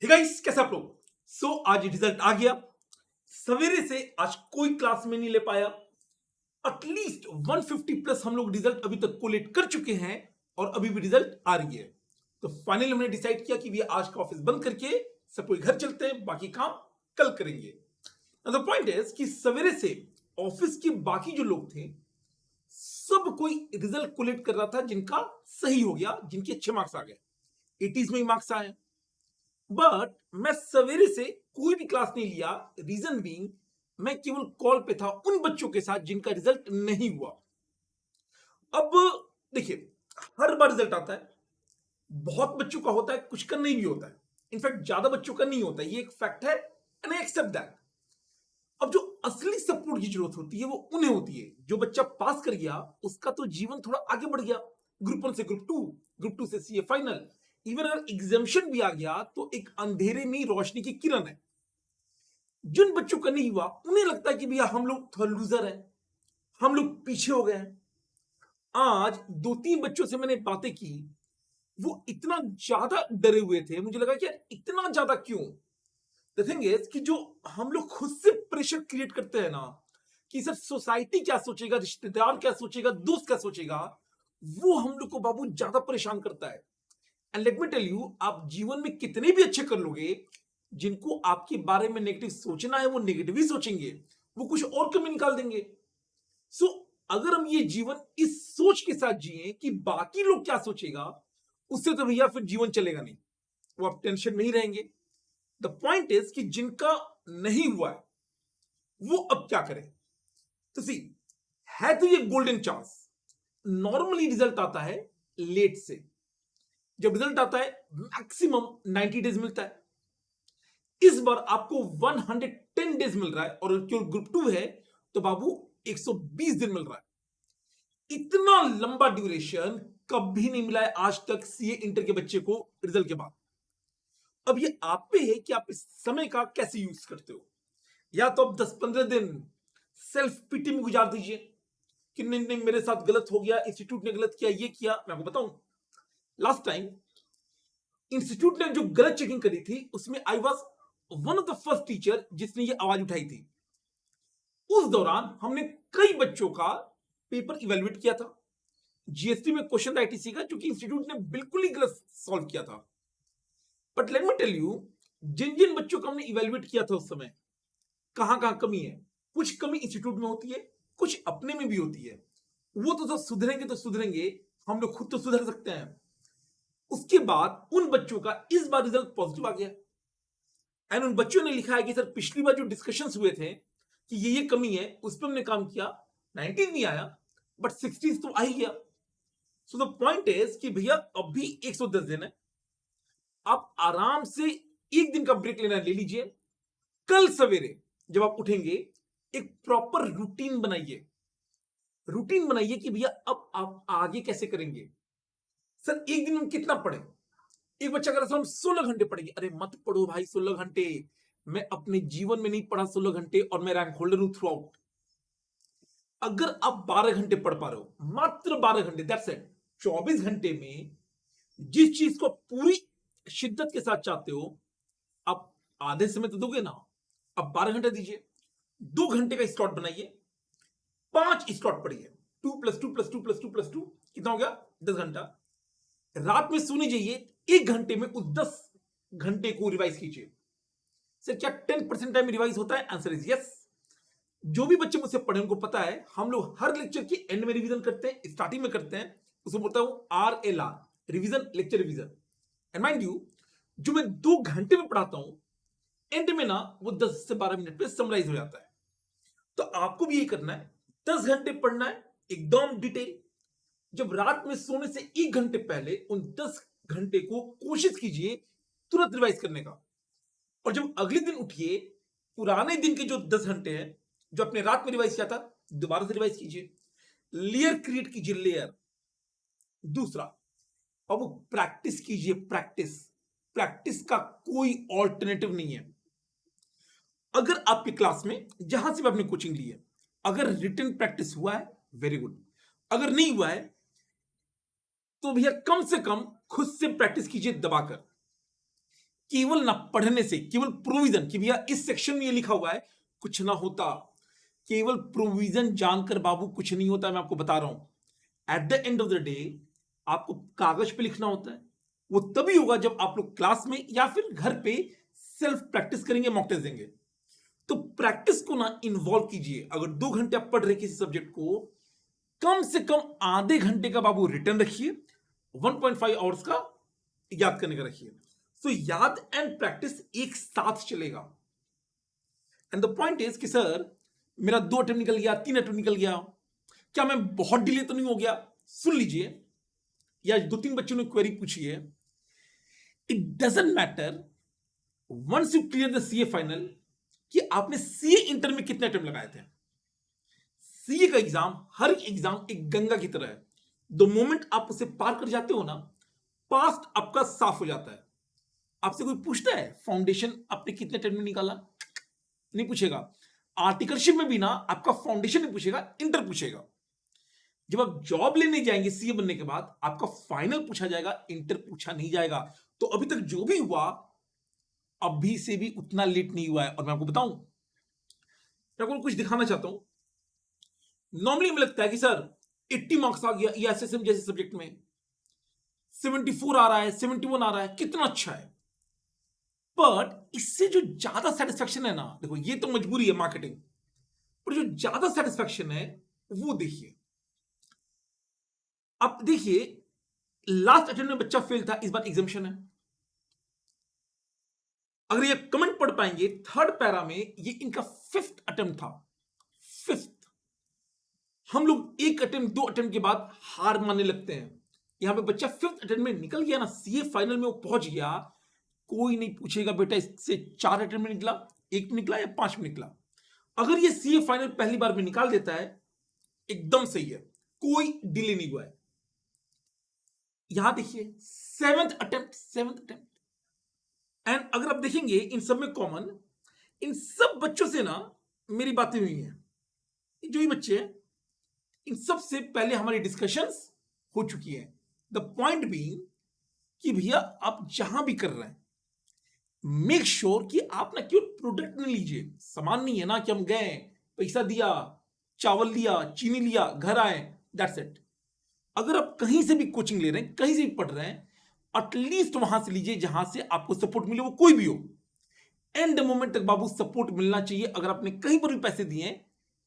Hey guys, कैसे आप लोग? आज रिजल्ट आ गया। सवेरे से आज कोई क्लास में नहीं ले पाया। एटलीस्ट 150 प्लस हम लोग रिजल्ट अभी तक कोलेक्ट कर चुके हैं और अभी भी रिजल्ट आ रही है। तो फाइनली हमने डिसाइड किया कि भैया आज का ऑफिस बंद करके सब कोई घर चलते हैं, बाकी काम कल करेंगे। द पॉइंट इज कि सवेरे से ऑफिस के बाकी जो लोग थे सब कोई रिजल्ट कोलेक्ट कर रहा था, जिनका सही हो गया, जिनके अच्छे मार्क्स आ गए, 80s में ही मार्क्स आए। बट मैं सवेरे से कोई भी क्लास नहीं लिया। रीजन बीइंग, मैं केवल कॉल पे था उन बच्चों के साथ जिनका रिजल्ट नहीं हुआ। अब देखिए, हर बार रिजल्ट आता है, बहुत बच्चों का होता है, कुछ का नहीं भी होता है। इनफैक्ट ज्यादा बच्चों का नहीं होता है, ये एक फैक्ट है एंड आई एक्सेप्ट दैट। अब जो असली सपोर्ट की जरूरत होती है वो उन्हें होती है जो बच्चा पास कर गया, उसका तो जीवन थोड़ा आगे बढ़ गया। ग्रुप 1 से ग्रुप 2, ग्रुप 2 से सीए फाइनल। इवन अगर एग्जामिशन भी आ गया तो एक अंधेरे में रोशनी की किरण है। जिन बच्चों का नहीं हुआ उन्हें लगता है कि भैया हम लोग थोड़ा लूजर हैं, हम लोग पीछे हो गए हैं। आज 2-3 बच्चों से मैंने बातें की, वो इतना ज्यादा डरे हुए थे, मुझे लगा कि यार इतना ज्यादा क्यों। द थिंग इज कि जो हम लोग खुद से प्रेशर क्रिएट करते हैं ना, कि सर सोसाइटी क्या सोचेगा, रिश्तेदार क्या सोचेगा, दोस्त क्या सोचेगा, वो हम लोग को बाबू ज्यादा परेशान करता है। And let me tell you, आप जीवन में कितने भी अच्छे कर लोगे, जिनको आपके बारे में नेगेटिव सोचना है वो नेगेटिव ही सोचेंगे, वो कुछ और कमी निकाल देंगे। सो अगर हम ये जीवन इस सोच के साथ जिए कि बाकी लोग क्या सोचेगा, उससे तो भैया फिर जीवन चलेगा नहीं, वो आप टेंशन में ही रहेंगे। द पॉइंट इज कि जिनका नहीं हुआ है वो अब क्या करें। तो सी, है तो ये गोल्डन चांस। नॉर्मली रिजल्ट आता है लेट से। जब रिजल्ट आता है मैक्सिमम 90 डेज मिलता है। इस बार आपको 110 डेज मिल रहा है और क्यों ग्रुप 2 है तो बाबू 120 दिन मिल रहा है। इतना लंबा ड्यूरेशन कभी नहीं मिला है आज तक सीए इंटर के बच्चे को रिजल्ट के बाद। अब ये आप पे है कि आप इस समय का कैसे यूज करते हो। या तो आप 10-15 दिन सेल्फ पिटी में गुजार दीजिए कि नहीं नहीं मेरे साथ गलत हो गया, इंस्टीट्यूट ने गलत किया, ये किया। मैं आपको बताऊं, लास्ट टाइम इंस्टीट्यूट ने जो गलत चेकिंग करी थी उसमें I was one of the first teacher जिसने ये आवाज उठाई थी। उस दौरान हमने कई बच्चों का पेपर इवेलुएट किया था। जीएसटी में क्वेश्चन आईटीसी का, जो कि इंस्टीट्यूट ने बिल्कुल ही गलत सॉल्व किया था। But let me tell you, जिन जिन बच्चों को हमने इवेलुएट किया था उस समय, कहां कहां कमी है। कुछ कमी इंस्टीट्यूट में होती है, कुछ अपने में भी होती है। वो तो सब सुधरेंगे तो सुधरेंगे, हम लोग खुद तो सुधर सकते हैं। उसके बाद उन बच्चों का इस बार रिजल्ट पॉजिटिव आ गया एंड उन बच्चों ने लिखा है कि सर पिछली बार जो डिस्कशंस हुए थे कि ये कमी है, उस पर हमने काम किया, 19 नहीं आया बट 60 तो आ ही गया। सो द पॉइंट इज कि भैया अभी 110 दिन है, आप आराम से एक दिन का ब्रेक लेना ले लीजिए। कल सवेरे जब आप उठेंगे एक प्रॉपर रूटीन बनाइए। रूटीन बनाइए कि भैया अब आप आगे कैसे करेंगे। सर एक दिन में कितना पढ़े। एक बच्चा कह रहा हम 16 घंटे पढ़ेंगे। अरे मत पढ़ो भाई 16 घंटे। मैं अपने जीवन में नहीं पढ़ा 16 घंटे और मैं रैंक होल्डर हूं थ्रू आउट। अगर आप 12 घंटे पढ़ पा रहे हो, मात्र 12 घंटे, दैट्स इट। 24 घंटे में जिस चीज को पूरी शिद्दत के साथ चाहते हो, आप आधे समय तो दोगे ना, अब 12 घंटे दीजिए। 2 घंटे का स्लॉट बनाइए, 5 स्लॉट पढ़िए। 2+2+2+2+2 कितना हो गया? 10 घंटा। रात में सोने जाइए, 1 घंटे में उस 10 घंटे को रिवाइज कीजिए। सर क्या 10% टाइम रिवाइज होता है? Answer is yes. जो भी बच्चे मुझसे पढ़े उनको पता है, हम लोग हर लेक्चर की एंड में रिवीजन करते हैं, स्टार्टिंग में करते हैं। उसको बोलता हूं RLR, revision lecture revision. And mind you, जो मैं 2 घंटे में पढ़ाता हूं, एंड में ना वो 10 से 12 मिनट में समराइज हो जाता है। तो आपको भी यही करना है, 10 घंटे पढ़ना है एकदम डिटेल। जब रात में सोने से 1 घंटे पहले उन 10 घंटे को कोशिश कीजिए तुरंत रिवाइज करने का। और जब अगले दिन उठिए, पुराने दिन के जो 10 घंटे हैं जो अपने रात में रिवाइज किया था, दोबारा से रिवाइज कीजिए। लेयर क्रिएट कीजिए, लेयर। दूसरा, अब वो प्रैक्टिस कीजिए, प्रैक्टिस। प्रैक्टिस का कोई ऑल्टरनेटिव नहीं है। अगर आपकी क्लास में जहां से भी आपने कोचिंग ली है, अगर रिटन प्रैक्टिस हुआ है, वेरी गुड। अगर नहीं हुआ है तो भैया कम से कम खुद से प्रैक्टिस कीजिए दबाकर। केवल ना पढ़ने से, केवल प्रोविजन कि भैया इस सेक्शन में ये लिखा हुआ है, कुछ ना होता। केवल प्रोविजन जानकर बाबू कुछ नहीं होता, मैं आपको बता रहा हूं। Eight the end of the day आपको कागज पे लिखना होता है। वो तभी होगा जब आप लोग क्लास में या फिर घर पे सेल्फ प्रैक्टिस करेंगे, मॉक टेस्ट देंगे। तो प्रैक्टिस को ना इन्वॉल्व कीजिए। अगर 2 घंटे आप पढ़ रहे किसी सब्जेक्ट को, कम से कम आधे घंटे का बाबू रिटर्न रखिए, 1.5 आवर्स का याद करने का रखिए। सो याद एंड प्रैक्टिस एक साथ चलेगा। एंड द पॉइंट इज कि सर मेरा 2 अटेम्प्ट निकल गया, 3 अटेम्प्ट निकल गया, क्या मैं बहुत डिले तो नहीं हो गया? सुन लीजिए, या 2-3 बच्चों ने क्वेरी पूछी है। It doesn't matter once you clear the CA final कि आपने सीए इंटर में कितने अटेम्प्ट लगाए थे। सीए का एग्जाम, हर एग्जाम एक गंगा की तरह है। द मोमेंट आप उसे पार कर जाते हो ना, पास्ट आपका साफ हो जाता है। आपसे कोई पूछता है फाउंडेशन आपने कितने अटेम्प्ट में निकाला? नहीं पूछेगा। आर्टिकलशिप में भी ना आपका फाउंडेशन नहीं पूछेगा, इंटर पूछेगा। जब आप जॉब लेने जाएंगे सीए बनने के बाद, आपका फाइनल पूछा जाएगा, इंटर पूछा नहीं जाएगा। तो अभी तक जो भी हुआ, अभी से भी उतना लेट नहीं हुआ है। और मैं आपको बताऊं, मैं आपको कुछ दिखाना चाहता हूं। नॉर्मली हमें लगता है कि सर 80 मार्क्स आ गया ईएसएसएम जैसे सब्जेक्ट में, 74 आ रहा है, 71 आ रहा है, कितना अच्छा है। बट इससे जो ज्यादा सेटिस्फेक्शन है ना, देखो ये तो मजबूरी है मार्केटिंग, पर जो ज्यादा सेटिस्फेक्शन है वो देखिए। अब देखिए, लास्ट अटेम्प्ट में बच्चा फेल था, इस बार एग्जामिशन है। अगर ये कमेंट पढ़ पाएंगे, थर्ड पैरा में ये इनका 5th अटेम्प्ट था। 5th। हम लोग 1 अटेम्प्ट 2 अटेम्प्ट के बाद हार मानने लगते हैं। यहां पे बच्चा 5th अटेम्प्ट में निकल गया ना, सीए फाइनल में वो पहुंच गया। कोई नहीं पूछेगा बेटा इससे 4 अटेम्प्ट में निकला, 1 में निकला या 5 में निकला। अगर ये सीए फाइनल पहली बार में निकाल देता है, एकदम सही है, कोई डिले नहीं हुआ है। यहां देखिए 7th अटेम्प्ट। एंड अगर आप देखेंगे इन सब में कॉमन, इन सब बच्चों से ना मेरी बातें हुई हैं। जो ये बच्चे हैं, इन सब से पहले हमारी डिस्कशंस हो चुकी है। द पॉइंट बीइंग कि भैया आप जहां भी कर रहे हैं, मेक श्योर कि आप ना क्यों प्रोडक्ट नहीं लीजिए। सामान नहीं है ना कि हम गए, पैसा दिया, चावल लिया, चीनी लिया, घर आए, दैट्स इट। अगर आप कहीं से भी कोचिंग ले रहे हैं, कहीं से भी पढ़ रहे हैं, एटलीस्ट वहां से लीजिए जहां से आपको सपोर्ट मिले, वो कोई भी हो। एंड मोमेंट तक बाबू सपोर्ट मिलना चाहिए। अगर आपने कहीं पर भी पैसे दिए,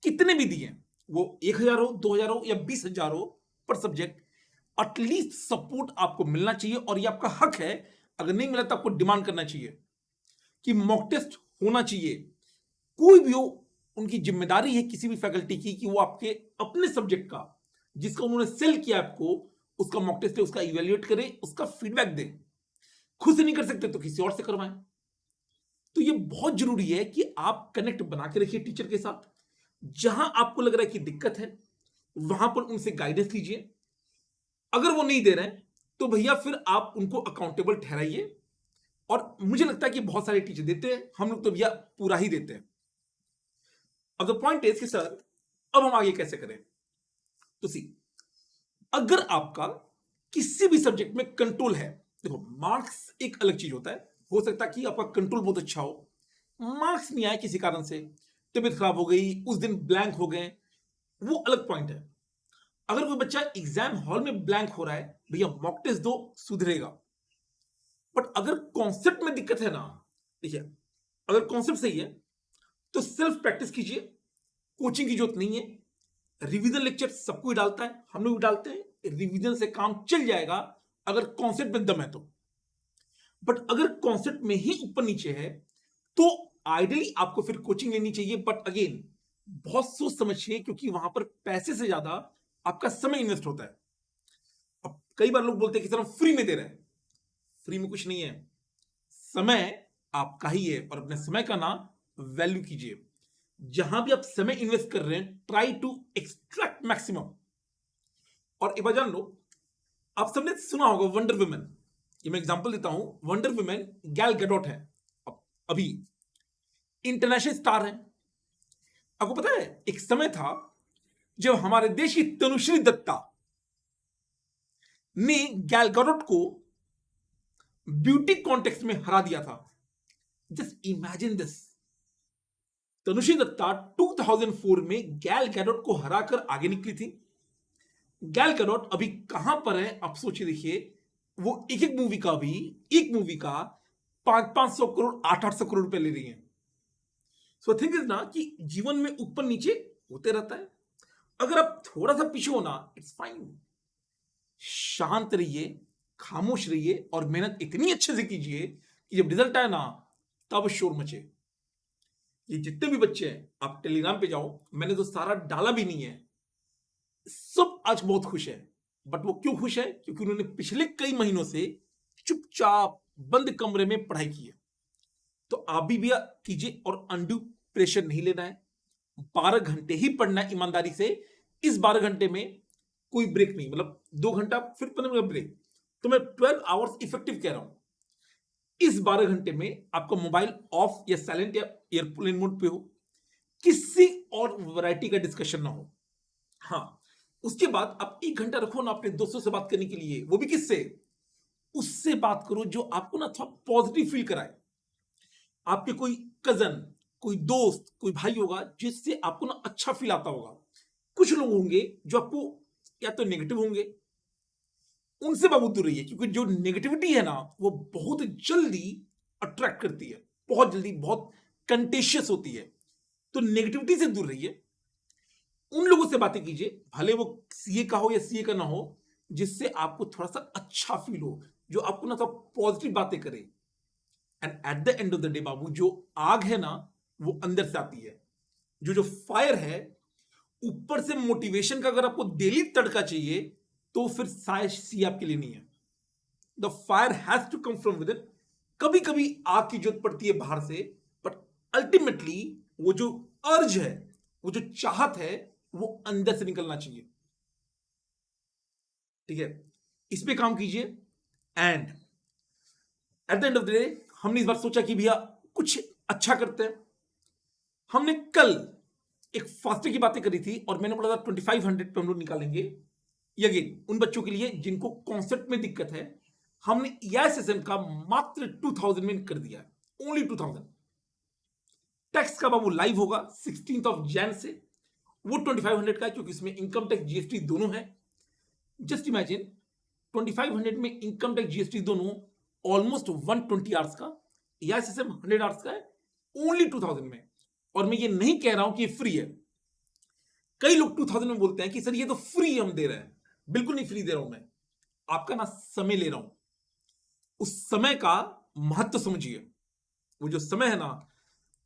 कितने भी दिए, वो 1000 हो, 2000 हो या 20,000 हो पर सब्जेक्ट, एटलीस्ट सपोर्ट आपको मिलना चाहिए। और ये आपका हक है। अगर नहीं मिला तो आपको डिमांड करना चाहिए कि मॉक टेस्ट होना चाहिए। कोई भी हो, उनकी जिम्मेदारी है किसी भी फैकल्टी की कि वो आपके अपने सब्जेक्ट का, जिसका उन्होंने सेल किया आपको, उसका मॉक टेस्ट है, उसका इवेल्युएट करें, उसका फीडबैक दें। खुद से नहीं कर सकते तो किसी और से करवाएं। तो ये बहुत जरूरी है कि आप कनेक्ट बना के रखिए टीचर के साथ। जहां आपको लग रहा है कि दिक्कत है, वहां पर उनसे गाइडेंस लीजिए। अगर वो नहीं दे रहे हैं तो भैया फिर आप उनको अकाउंटेबल ठहराइए। और मुझे लगता है कि बहुत सारे टीचर देते हैं, हम लोग तो भैया पूरा ही देते हैं। अब द पॉइंट इज कि सर अब हम आगे कैसे करें। तो सी, अगर आपका किसी भी सब्जेक्ट में कंट्रोल है, देखो मार्क्स एक अलग चीज होता है। हो सकता है कि आपका कंट्रोल बहुत अच्छा हो, मार्क्स नहीं आए किसी कारण से, तबीयत खराब हो गई, उस दिन ब्लैंक हो गए, वो अलग पॉइंट है। अगर कोई बच्चा एग्जाम हॉल में ब्लैंक हो रहा है, भैया मॉक टेस्ट दो, सुधरेगा। बट अगर कॉन्सेप्ट में दिक्कत है ना, देखिए अगर कॉन्सेप्ट सही है तो सेल्फ प्रैक्टिस कीजिए, कोचिंग की जरूरत नहीं है। रिवीजन लेक्चर सबको ही डालता है, हम लोग भी डालते हैं। रिवीजन से काम चल जाएगा अगर कॉन्सेप्ट में दम है तो। बट अगर कॉन्सेप्ट में ही ऊपर नीचे है तो आइडियली आपको फिर कोचिंग लेनी चाहिए। बट अगेन बहुत सोच समझिए, क्योंकि वहां पर पैसे से ज्यादा आपका समय इन्वेस्ट होता है। अब कई बार लोग बोलते हैं कि सर हम फ्री में दे रहे हैं। फ्री में कुछ नहीं है, समय आपका ही है। और अपने समय का ना वैल्यू कीजिए। जहां भी आप समय इन्वेस्ट कर रहे हैं, ट्राई टू एक्सट्रैक्ट मैक्सिमम। और एक बार जान लो, आप सबने सुना होगा वंडर वुमेन। ये मैं एग्जांपल देता हूं। वंडर वुमेन गैल गैडोट है, अभी इंटरनेशनल स्टार है। आपको पता है एक समय था जब हमारे देश की तनुश्री दत्ता ने गैल गैडोट को ब्यूटी कॉन्टेक्स्ट में हरा दिया था। Just imagine this, Tanushree Dutta 2004 में गैल गैडोट को हराकर आगे निकली थी। गैल गैडोट अभी कहां पर है आप सोचिए, देखिए वो एक मूवी का 500 करोड़ 800 करोड़ रुपए ले रही है। सो थिंक इज ना कि जीवन में ऊपर नीचे होते रहता है। अगर आप थोड़ा सा पीछे हो ना, इट्स फाइन, शांत रहिए, खामोश रहिए और मेहनत इतनी अच्छे से कीजिए कि जब रिजल्ट आए ना तब शोर मचे। ये जितने भी बच्चे हैं आप टेलीग्राम पे जाओ, मैंने तो सारा डाला भी नहीं है, सब आज बहुत खुश है। बट वो क्यों खुश है? क्योंकि उन्होंने पिछले कई महीनों से चुपचाप बंद कमरे में पढ़ाई की है। तो आप भी भैया कीजिए और अनड्यू प्रेशर नहीं लेना है। 12 घंटे ही पढ़ना है ईमानदारी से। इस 12 घंटे में कोई ब्रेक नहीं, मतलब 2 घंटा फिर 15 मिनट ब्रेक, तो मैं 12 आवर्स इफेक्टिव कह रहा हूं। इस 12 घंटे में आपका मोबाइल ऑफ या साइलेंट या एयरप्लेन मोड पे हो, किसी और वैरायटी का डिस्कशन ना हो। हाँ, उसके बाद आप 1 घंटा रखो ना अपने दोस्तों से बात करने के लिए, वो भी किससे? उससे बात करो जो आपको ना थोड़ा पॉजिटिव फील कराए। आपके कोई कजन, कोई दोस्त, कोई भाई होगा जिससे आपको ना अच्छा फील आता होगा। कुछ लोग होंगे जो आपको या तो नेगेटिव होंगे, उनसे बाबू दूर रहिए, क्योंकि जो नेगेटिविटी है ना वो बहुत जल्दी अट्रैक्ट करती है, बहुत जल्दी, बहुत कंटेशियस होती है। तो नेगेटिविटी से दूर रहिए। उन लोगों से बातें कीजिए, भले वो सीए का हो या सीए का ना हो, जिससे आपको थोड़ा सा अच्छा फील हो, जो आपको ना थोड़ा पॉजिटिव बातें करे। And at the end of the day बाबू, जो आग है ना वो अंदर से आती है। जो फायर है, ऊपर से मोटिवेशन का अगर आपको डेली तड़का चाहिए तो फिर शायद सी आपके लिए नहीं है। The fire has to come from within. कभी कभी आग की जरूरत पड़ती है बाहर से, बट अल्टीमेटली वो जो अर्ज है, वो जो चाहत है, वो अंदर से निकलना चाहिए। ठीक है, इस पे काम कीजिए। And at the end of the day हमने इस बार सोचा कि भैया कुछ अच्छा करते हैं। हमने कल एक फास्टे की बातें करी थी और मैंने बोला था 2500 पे हम लोग निकालेंगे। ये अगेन उन बच्चों के लिए जिनको कॉन्सेप्ट में दिक्कत है, हमने EISSM का मात्र 2000 में कर दिया है, ओनली 2000। टैक्स का बाबू लाइव होगा 16 जनवरी से। वो 2500 का है क्योंकि इसमें इनकम टैक्स जीएसटी दोनों है। जस्ट इमेजिन 2500 में इनकम टैक्स जीएसटी दोनों, ऑलमोस्ट 120 आवर्स का। EISSM 100 आवर्स का है, ओनली 2000 में। और मैं ये नहीं कह रहा हूं कि ये फ्री है। कई लोग 2000 में बोलते हैं कि सर ये तो फ्री हम दे रहे हैं। बिल्कुल नहीं फ्री दे रहा हूं मैं, आपका ना समय ले रहा हूं। उस समय का महत्व समझिए। वो जो समय है ना,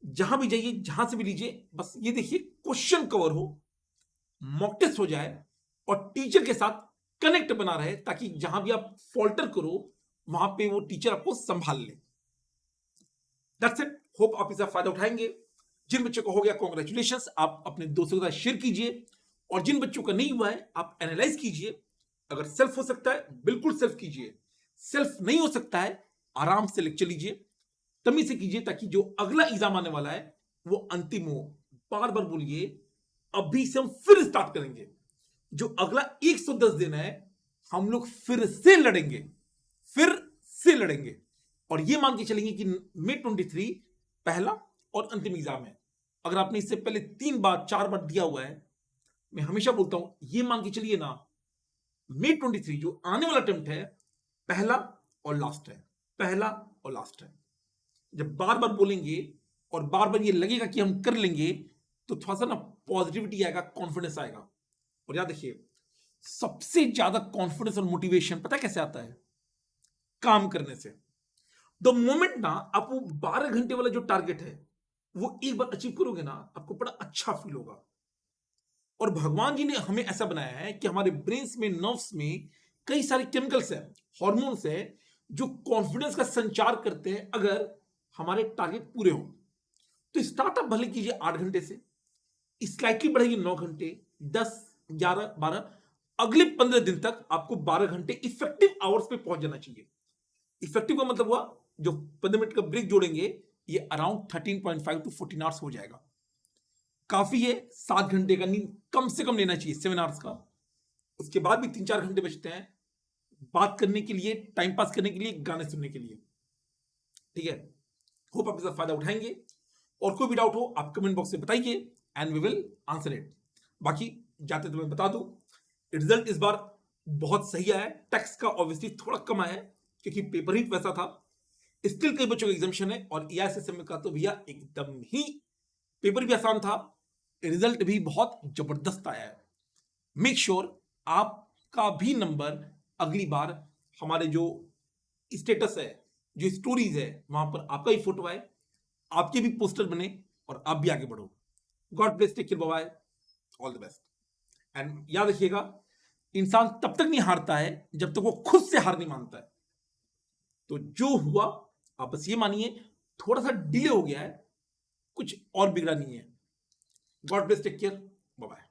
जहां भी जाइए, जहां से भी लीजिए, बस ये देखिए क्वेश्चन कवर हो, मॉक टेस्ट हो जाए और टीचर के साथ कनेक्ट बना रहे, ताकि जहां भी आप फॉल्टर करो वहां पे वो टीचर आपको संभाल ले। That's it. होप आप इसका फायदा उठाएंगे। जिन बच्चों को हो गया कॉन्ग्रेचुलेशन, आप अपने दोस्तों के साथ शेयर कीजिए। और जिन बच्चों का नहीं हुआ है आप एनालाइज कीजिए। अगर सेल्फ हो सकता है बिल्कुल सेल्फ कीजिए, सेल्फ नहीं हो सकता है आराम से लेक्चर लीजिए, तमी से कीजिए, ताकि जो अगला एग्जाम आने वाला है वो अंतिम हो। बार बार बोलिए, अभी से हम फिर स्टार्ट करेंगे। जो अगला 110 दिन है हम लोग फिर से लड़ेंगे, फिर से लड़ेंगे। और ये मान के चलेंगे कि May 23 पहला और अंतिम एग्जाम है। अगर आपने इससे पहले 3 बार 4 बार दिया हुआ है, मैं हमेशा बोलता हूं ये मान के चलिए ना, May 23 जो आने वाला अटेम्प्ट है, पहला और लास्ट है, पहला और लास्ट है। जब बार बार बोलेंगे और बार बार ये लगेगा कि हम कर लेंगे, तो थोड़ा सा ना पॉजिटिविटी आएगा, कॉन्फिडेंस आएगा। और याद रखिए, सबसे ज्यादा कॉन्फिडेंस और मोटिवेशन पता कैसे आता है? काम करने से। द मोमेंट ना आप वो 12 घंटे वाला जो टारगेट है वो एक बार अचीव करोगे ना, आपको बड़ा अच्छा फील होगा। और भगवान जी ने हमें ऐसा बनाया है कि हमारे ब्रेन्स में, नर्व्स में कई सारे केमिकल्स हैं, हॉर्मोन्स हैं, जो कॉन्फिडेंस का संचार करते हैं अगर हमारे टारगेट पूरे हों। तो स्टार्टअप भले कीजिए 8 घंटे से, स्लाइटली बढ़ेगी 9 घंटे, 10, 11, 12, अगले 15 दिन तक आपको 12 घंटे इफेक्टिव आवर्स पे पहुंच जाना चाहिए। इफेक्टिव का मतलब हुआ जो 15 मिनट का ब्रेक जोड़ेंगे, ये अराउंड 13.5 to 14 आवर्स हो जाएगा। काफी है, 7 घंटे का नींद कम से कम लेना चाहिए, 7 आवर्स का। उसके बाद भी 3-4 घंटे बचते हैं, बात करने के लिए, टाइम पास करने के लिए, गाने सुनने के लिए। ठीक है, होप आप इसका फायदा उठाएंगे, और कोई भी डाउट हो आप कमेंट बॉक्स में बताइए and we will answer it. बाकी जाते तो मैं बता दूं, रिजल्ट इस बार बहुत सही आया है। टैक्स का ऑब्वियसली थोड़ा कम आया है क्योंकि पेपर ही वैसा था। स्टिल कई बच्चों का एग्जामिशन है, और एआईसीएसएम का तो भैया एकदम ही पेपर भी आसान था, रिजल्ट भी बहुत जबरदस्त आया है। मेक श्योर आपका भी नंबर अगली बार हमारे जो स्टेटस है, जो स्टोरीज है, वहां पर आपका ही फोटो आए, आपके भी पोस्टर बने, और आप भी आगे बढ़ो। God bless, take care, bye bye, all the best. And याद रखिएगा, इंसान तब तक नहीं हारता है जब तक वो खुद से हार नहीं मानता है। तो जो हुआ आप बस ये मानिए, थोड़ा सा डिले हो गया है, कुछ और बिगड़ा नहीं है। God bless, take care, bye bye.